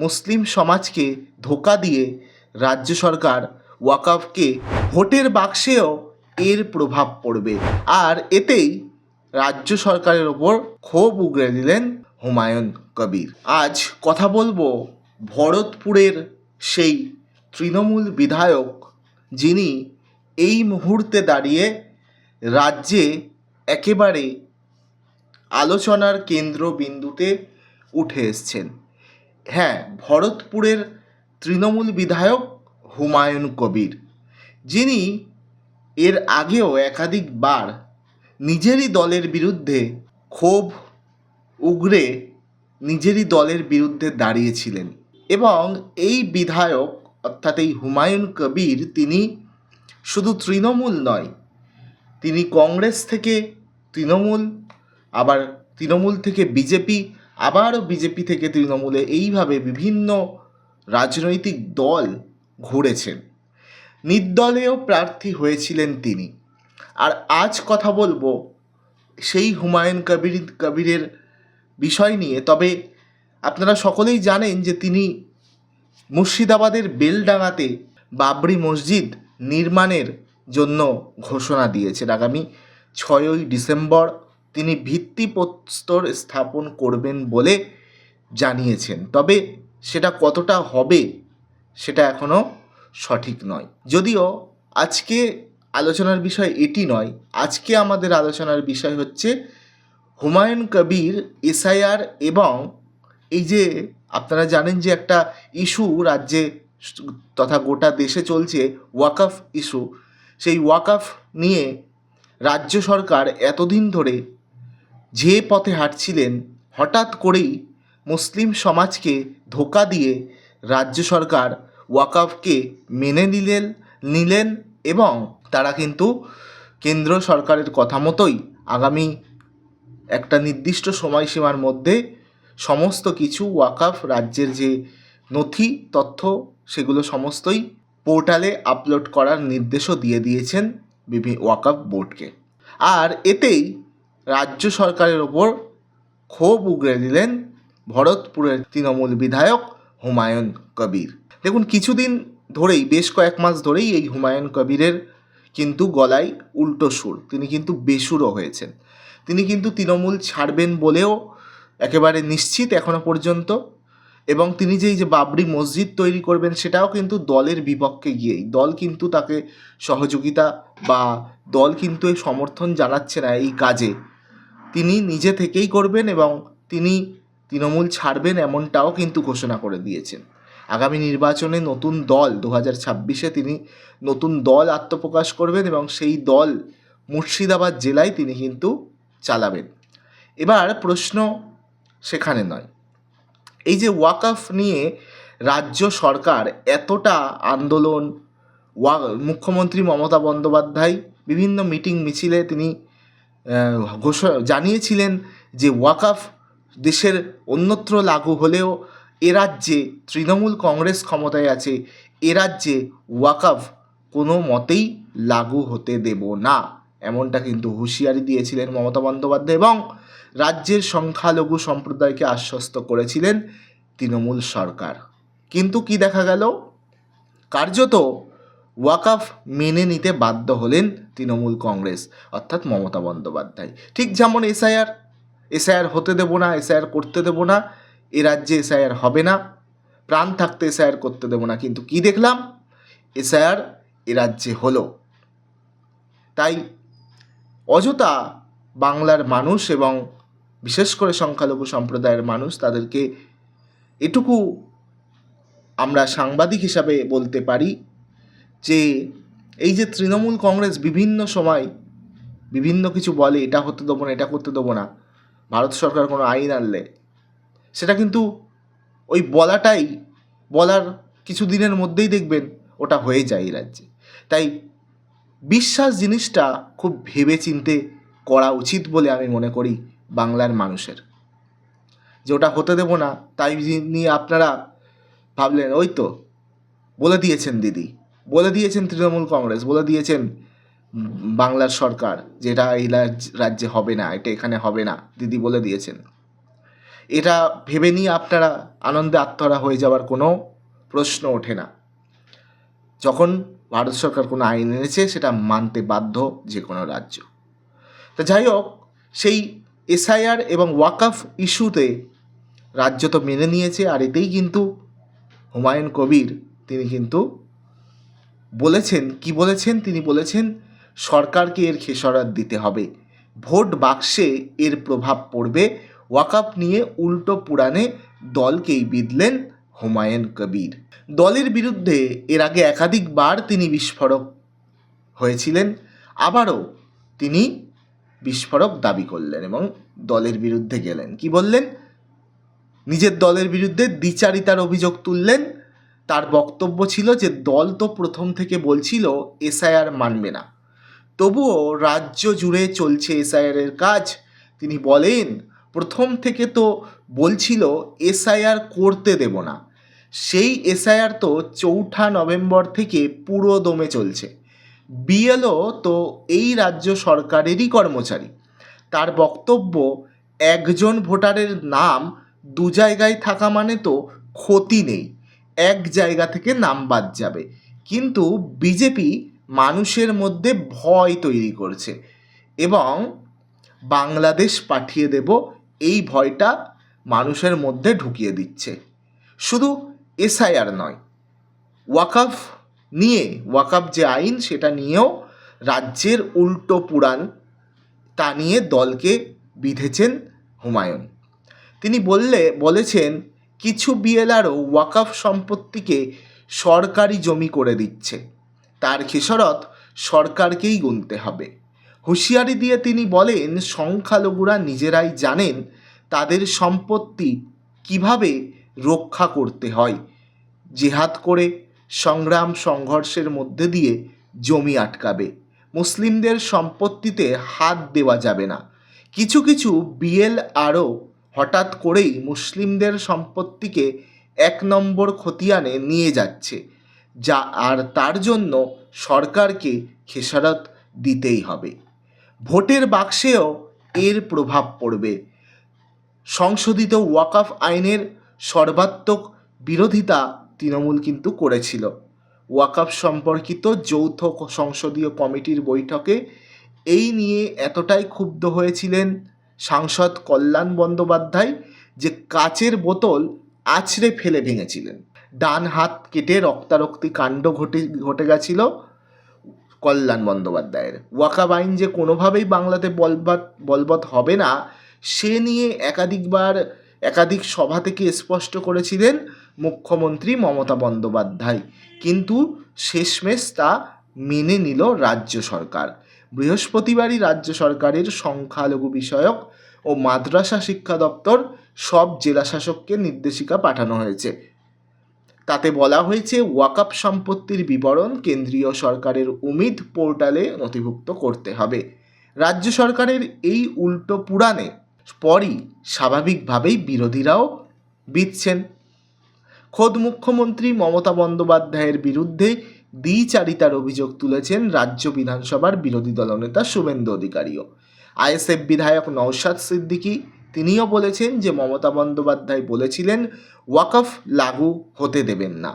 মুসলিম সমাজকে ধোঁকা দিয়ে রাজ্য সরকার ওয়াকফকে ভোটের বাক্সেও এর প্রভাব পড়বে, আর এতেই রাজ্য সরকারের ওপর ক্ষোভ উগরে দিলেন হুমায়ুন কবির। আজ কথা বলবো ভরতপুরের সেই তৃণমূল বিধায়ক যিনি এই মুহূর্তে দাঁড়িয়ে রাজ্যে একেবারে আলোচনার কেন্দ্রবিন্দুতে উঠে এসছেন। হ্যাঁ, ভরতপুরের তৃণমূল বিধায়ক হুমায়ুন কবির, যিনি এর আগেও একাধিকবার নিজেরই দলের বিরুদ্ধে ক্ষোভ উগরে নিজেরই দলের বিরুদ্ধে দাঁড়িয়েছিলেন। এবং এই বিধায়ক অর্থাৎ এই হুমায়ুন কবির তিনি শুধু তৃণমূল নয়, তিনি কংগ্রেস থেকে তৃণমূল, আবার তৃণমূল থেকে বিজেপি, আবারও বিজেপি থেকে তৃণমূলে, এইভাবে বিভিন্ন রাজনৈতিক দল ঘুরেছেন। নির্দলীয় প্রার্থী হয়েছিলেন তিনি। আর আজ কথা বলবো সেই হুমায়ুন কবিরের বিষয় নিয়ে। তবে আপনারা সকলেই জানেন যে তিনি মুর্শিদাবাদের বেলডাঙাতে বাবরি মসজিদ নির্মাণের জন্য ঘোষণা দিয়েছেন। আগামী 6ই ডিসেম্বর তিনি ভিত্তিপ্রস্তর স্থাপন করবেন বলে জানিয়েছেন। তবে সেটা কতটা হবে সেটা এখনও সঠিক নয়। যদিও আজকে আলোচনার বিষয় এটি নয়, আজকে আমাদের আলোচনার বিষয় হচ্ছে হুমায়ুন কবির এসআইআর এবং এই যে আপনারা জানেন যে একটা ইস্যু রাজ্যে তথা গোটা দেশে চলছে, ওয়াকফ ইস্যু। সেই ওয়াকফ নিয়ে রাজ্য সরকার এতদিন ধরে যে পথে হাঁটছিলেন, হঠাৎ করেই মুসলিম সমাজকে ধোঁকা দিয়ে রাজ্য সরকার ওয়াকফকে মেনে নিলেন এবং তারা কিন্তু কেন্দ্র সরকারের কথা মতোই আগামী একটা নির্দিষ্ট সময়সীমার মধ্যে সমস্ত কিছু ওয়াকফ রাজ্যের যে নথি তথ্য সেগুলো সমস্তই পোর্টালে আপলোড করার নির্দেশও দিয়ে দিয়েছেন ওয়াকফ বোর্ডকে। আর এতেই রাজ্য সরকারের ওপর ক্ষোভ উগরে দিলেন ভরতপুরের তৃণমূল বিধায়ক হুমায়ুন কবির। দেখুন, কিছুদিন ধরেই, বেশ কয়েক মাস ধরেই এই হুমায়ুন কবিরের কিন্তু গলায় উল্টো সুর, তিনি কিন্তু বেসুরো হয়েছেন। তিনি কিন্তু তৃণমূল ছাড়বেন বলেও একেবারে নিশ্চিত এখনো পর্যন্ত। এবং তিনি যে বাবরি মসজিদ তৈরি করবেন সেটাও কিন্তু দলের বিপক্ষে গিয়েই, দল কিন্তু তাকে সহযোগিতা বা দল কিন্তু এই সমর্থন জানাচ্ছে না এই কাজে। তিনি নিজে থেকেই করবেন এবং তিনি তৃণমূল ছাড়বেন এমনটাও কিন্তু ঘোষণা করে দিয়েছেন। আগামী নির্বাচনে নতুন দল 2026-এ তিনি নতুন দল আত্মপ্রকাশ করবেন এবং সেই দল মুর্শিদাবাদ জেলায় তিনি কিন্তু চালাবেন। এবার প্রশ্ন সেখানে নয়, এই যে ওয়াকফ নিয়ে রাজ্য সরকার এতটা আন্দোলন, মুখ্যমন্ত্রী মমতা বন্দ্যোপাধ্যায় বিভিন্ন মিটিং মিছিলে তিনি জানিয়েছিলেন যে ওয়াকফ দেশের অন্যত্র লাগু হলেও এ রাজ্যে তৃণমূল কংগ্রেস ক্ষমতায় আছে, এ রাজ্যে ওয়াকফ কোনো মতেই লাগু হতে দেব না, এমনটা কিন্তু হুঁশিয়ারি দিয়েছিলেন মমতা বন্দ্যোপাধ্যায় এবং রাজ্যের সংখ্যালঘু সম্প্রদায়কে আশ্বস্ত করেছিলেন তৃণমূল সরকার। কিন্তু কি দেখা গেল, কার্যত ওয়াকফ মেনে নিতে বাধ্য হলেন তৃণমূল কংগ্রেস অর্থাৎ মমতা বন্দ্যোপাধ্যায়। ঠিক যেমন এসআইআর হতে দেব না, এসআইআর করতে দেব না, এ রাজ্যে এসআইআর হবে না, প্রাণ থাকতে এসআইআর করতে দেব না। কিন্তু কি দেখলাম, এসআইআর এ রাজ্যে হলো। তাই অযথা বাংলার মানুষ এবং বিশেষ করে সংখ্যালঘু সম্প্রদায়ের মানুষ, তাদেরকে এটুকু আমরা সাংবাদিক হিসাবে বলতে পারি যে এই যে তৃণমূল কংগ্রেস বিভিন্ন সময় বিভিন্ন কিছু বলে, এটা হতে দেবো না, এটা করতে দেবো না, ভারত সরকার কোনো আইন আনলে, সেটা কিন্তু ওই বলার কিছু দিনের মধ্যেই দেখবেন ওটা হয়ে যায় এই রাজ্যে। তাই বিশ্বাস জিনিসটা খুব ভেবে চিন্তে করা উচিত বলে আমি মনে করি বাংলার মানুষের। যে ওটা হতে দেব না, তাই নিয়ে আপনারা ভাবলেন ওই তো বলে দিয়েছেন দিদি, বলে দিয়েছেন তৃণমূল কংগ্রেস, বলে দিয়েছেন বাংলার সরকার যে এটা এই রাজ্যে হবে না, এটা এখানে হবে না, দিদি বলে দিয়েছেন। এটা ভেবে নিয়ে আপনারা আনন্দে আত্মহারা হয়ে যাওয়ার কোনো প্রশ্ন ওঠে না। যখন ভারত সরকার কোনো আইন এনেছে সেটা মানতে বাধ্য যে কোনো রাজ্য। তো যাই হোক, সেই এসআইআর এবং ওয়াকফ ইস্যুতে রাজ্য তো মেনে নিয়েছে, আর এতেই কিন্তু হুমায়ুন কবির তিনি কিন্তু বলেছেন, কি বলেছেন, তিনি বলেছেন সরকারকে এর খেসারত দিতে হবে, ভোট বাক্সে এর প্রভাব পড়বে। ওয়াকফ নিয়ে উল্টো পুরাণে দলকেই বিঁধলেন হুমায়ুন কবির। দলের বিরুদ্ধে এর আগে একাধিকবার তিনি বিস্ফোরক হয়েছিলেন, আবারও তিনি বিস্ফোরক দাবি করলেন এবং দলের বিরুদ্ধে গেলেন। কি বললেন? নিজের দলের বিরুদ্ধে দ্বিচারিতার অভিযোগ তুললেন। তার বক্তব্য ছিল যে দল তো প্রথম থেকে বলছিল এসআইআর মানবে না, তবুও রাজ্য জুড়ে চলছে এসআইআরের কাজ। তিনি বলেন প্রথম থেকে তো বলছিল এসআইআর করতে দেব না, সেই এসআইআর তো 4 নভেম্বর থেকে পুরো দমে চলছে। বিএলও তো এই রাজ্য সরকারেরই কর্মচারী। তার বক্তব্য একজন ভোটারের নাম 2 জায়গায় থাকা মানে তো ক্ষতি নেই, এক জায়গা থেকে নাম বাদ যাবে। কিন্তু বিজেপি মানুষের মধ্যে ভয় তৈরি করছে এবং বাংলাদেশ পাঠিয়ে দেব এই ভয়টা মানুষের মধ্যে ঢুকিয়ে দিচ্ছে। শুধু এসআইআর নয়, ওয়াকফ নিয়ে, ওয়াকফ যে আইন সেটা নিয়েও রাজ্যের উল্টো পুরাণ, তা নিয়ে দলকে বিঁধেছেন হুমায়ুন। তিনি বলেছেন কিছু বিএলআরও ওয়াকফ সম্পত্তিকে সরকারি জমি করে দিচ্ছে, তার খেসারত সরকারকেই গুনতে হবে। হুঁশিয়ারি দিয়ে তিনি বলেন সংখ্যালঘুরা নিজেরাই জানেন তাদের সম্পত্তি কিভাবে রক্ষা করতে হয়, জিহাদ করে সংগ্রাম সংঘর্ষের মধ্যে দিয়ে জমি আটকাবে, মুসলিমদের সম্পত্তিতে হাত দেওয়া যাবে না। কিছু কিছু বিএলআরও হঠাৎ করেই মুসলিমদের সম্পত্তিকে 1 নম্বর খতিয়ানে নিয়ে যাচ্ছে, যা আর তার জন্য সরকারকে খেসারত দিতেই হবে। ভোটের বাক্সেও এর প্রভাব পড়বে। সংশোধিত ওয়াকফ আইনের সর্বাত্মক বিরোধিতা তৃণমূল কিন্তু করেছিল। ওয়াকফ সম্পর্কিত যৌথ সংসদীয় কমিটির বৈঠকে এই নিয়ে এতটাই ক্ষুব্ধ হয়েছিলেন সাংসদ কল্যাণ বন্দ্যোপাধ্যায় যে কাচের বোতল আছড়ে ফেলে ভেঙেছিলেন। ডান হাত কেটে রক্তারক্তি কাণ্ড ঘটে গেছিল কল্যাণ বন্দ্যোপাধ্যায়ের। ওয়াকফ আইন যে কোনোভাবেই বাংলাতে বলবৎ হবে না সে নিয়ে একাধিক সভা থেকে স্পষ্ট করেছিলেন মুখ্যমন্ত্রী মমতা বন্দ্যোপাধ্যায়, কিন্তু শেষমেশ তা মেনে নিল রাজ্য সরকার। বৃহস্পতিবারই রাজ্য সরকারের সংখ্যালঘু বিষয়ক ও মাদ্রাসা শিক্ষা দপ্তর সব জেলাশাসককে নির্দেশিকা পাঠানো হয়েছে। তাতে বলা হয়েছে ওয়াকফ সম্পত্তির বিবরণ কেন্দ্রীয় সরকারের উমিদ পোর্টালে নথিভুক্ত করতে হবে। রাজ্য সরকারের এই উল্টো পুরাণে পরই স্বাভাবিকভাবেই বিরোধীরাও বিঁধছেন। খোদ মুখ্যমন্ত্রী মমতা বন্দ্যোপাধ্যায়ের বিরুদ্ধে দ্বিচারিতার অভিযোগ তুলেছেন রাজ্য বিধানসভার বিরোধী দলনেতা শুভেন্দু অধিকারীও। আইএসএফ বিধায়ক নওশাদ সিদ্দিকী তিনিও বলেছেন যে মমতা বন্দ্যোপাধ্যায় বলেছিলেন ওয়াকফ লাগু হতে দেবেন না,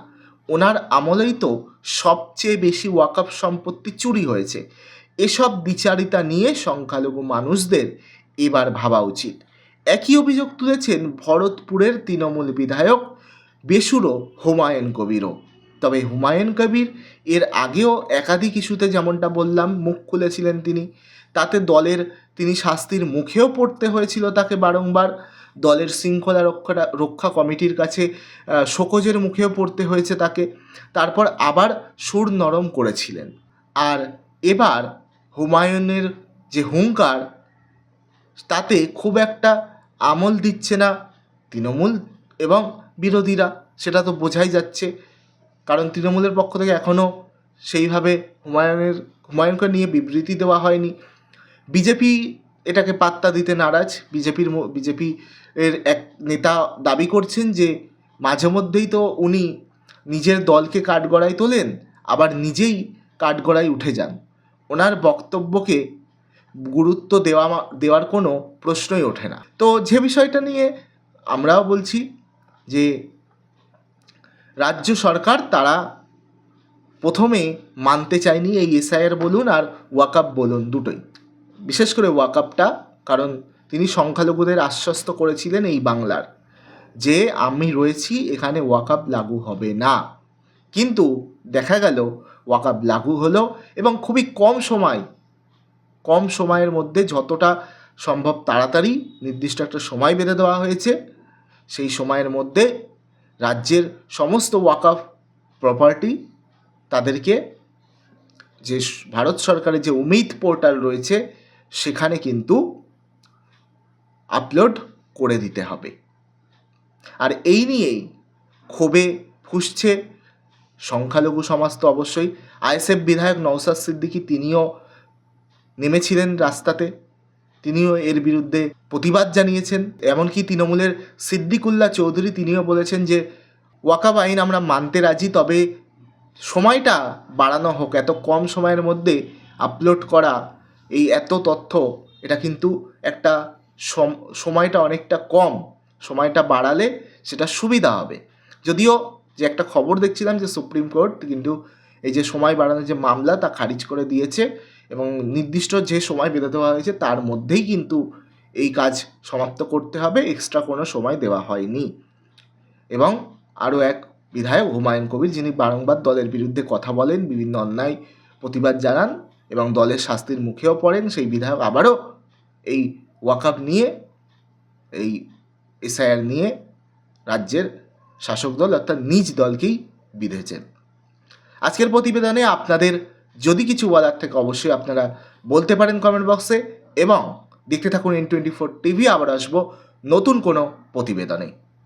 ওনার আমলেই তো সবচেয়ে বেশি ওয়াকফ সম্পত্তি চুরি হয়েছে। এসব দ্বিচারিতা নিয়ে সংখ্যালঘু মানুষদের এবার ভাবা উচিত। একই অভিযোগ তুলেছেন ভরতপুরের তৃণমূল বিধায়ক বেসুরো হুমায়ুন কবিরও। তবে হুমায়ুন কবির এর আগেও একাধিক ইস্যুতে, যেমনটা বললাম, মুখ খুলেছিলেন তিনি। তাতে তিনি শাস্তির মুখেও পড়তে হয়েছিল তাকে বারংবার। দলের শৃঙ্খলা রক্ষা কমিটির কাছে শোকজের মুখেও পড়তে হয়েছে তাকে। তারপর আবার সুর নরম করেছিলেন। আর এবার হুমায়ুনের যে হুঙ্কার, তাতে খুব একটা আমল দিচ্ছে না তৃণমূল এবং বিরোধীরা, সেটা তো বোঝাই যাচ্ছে। কারণ তৃণমূলের পক্ষ থেকে এখনও সেইভাবে হুমায়ুনকে নিয়ে বিবৃতি দেওয়া হয়নি। বিজেপি এটাকে পাত্তা দিতে নারাজ। বিজেপি এর এক নেতা দাবি করছেন যে মাঝে মধ্যেই তো উনি নিজের দলকে কাঠগড়ায় তোলেন, আবার নিজেই কাঠগড়ায় উঠে যান। ওনার বক্তব্যকে গুরুত্ব দেওয়ার কোনো প্রশ্নই ওঠে না। তো যে বিষয়টা নিয়ে আমরাও বলছি যে রাজ্য সরকার তারা প্রথমে মানতে চায়নি এই এসআইআর বলুন আর ওয়াকআপ বলুন দুটোই, বিশেষ করে ওয়াকআপটা, কারণ তিনি সংখ্যালঘুদের আশ্বস্ত করেছিলেন এই বাংলার যে আমি রয়েছি এখানে ওয়াকআপ লাগু হবে না। কিন্তু দেখা গেল ওয়াকআপ লাগু হলো এবং খুবই কম সময়ের মধ্যে যতটা সম্ভব তাড়াতাড়ি নির্দিষ্ট একটা সময় বেঁধে দেওয়া হয়েছে, সেই সময়ের মধ্যে রাজ্যের সমস্ত ওয়াকআপ প্রপার্টি তাদেরকে যে ভারত সরকারের যে উমিদ পোর্টাল রয়েছে সেখানে কিন্তু আপলোড করে দিতে হবে। আর এই নিয়েই ক্ষোভে ফুঁসছে সংখ্যালঘু সমাজ তো অবশ্যই। আইএসএফ বিধায়ক নওশাদ সিদ্দিকী তিনিও নেমেছিলেন রাস্তাতে, তিনিও এর বিরুদ্ধে প্রতিবাদ জানিয়েছেন। এমনকি তৃণমূলের সিদ্দিকুল্লাহ চৌধুরী তিনিও বলেছেন যে ওয়াকআপ আইন আমরা মানতে রাজি, তবে সময়টা বাড়ানো হোক। এত কম সময়ের মধ্যে আপলোড করা এই এত তথ্য, এটা কিন্তু একটা সময়টা অনেকটা কম, সময়টা বাড়ালে সেটা সুবিধা হবে। যদিও যে একটা খবর দেখছিলাম যে সুপ্রিম কোর্ট কিন্তু এই যে সময় বাড়ানোর যে মামলা তা খারিজ করে দিয়েছে এবং নির্দিষ্ট যে সময় বেঁধে দেওয়া হয়েছে তার মধ্যেই কিন্তু এই কাজ সমাপ্ত করতে হবে, এক্সট্রা কোনো সময় দেওয়া হয়নি। এবং আরও এক বিধায়ক হুমায়ুন কবির, যিনি বারংবার দলের বিরুদ্ধে কথা বলেন, বিভিন্ন অন্যায় প্রতিবাদ জানান এবং দলের শাস্তির মুখেও পড়েন, সেই বিধায়ক আবারও এই ওয়াকআপ নিয়ে, এই এসআইআর নিয়ে রাজ্যের শাসক দল অর্থাৎ নিজ দলকেই বিঁধেছেন। আজকের প্রতিবেদনে আপনাদের যদি কিছু বলার থাকে অবশ্যই আপনারা বলতে পারেন কমেন্ট বক্সে, এবং দেখতে থাকুন N24 টিভি। আবার আসবো নতুন কোনো প্রতিবেদনে।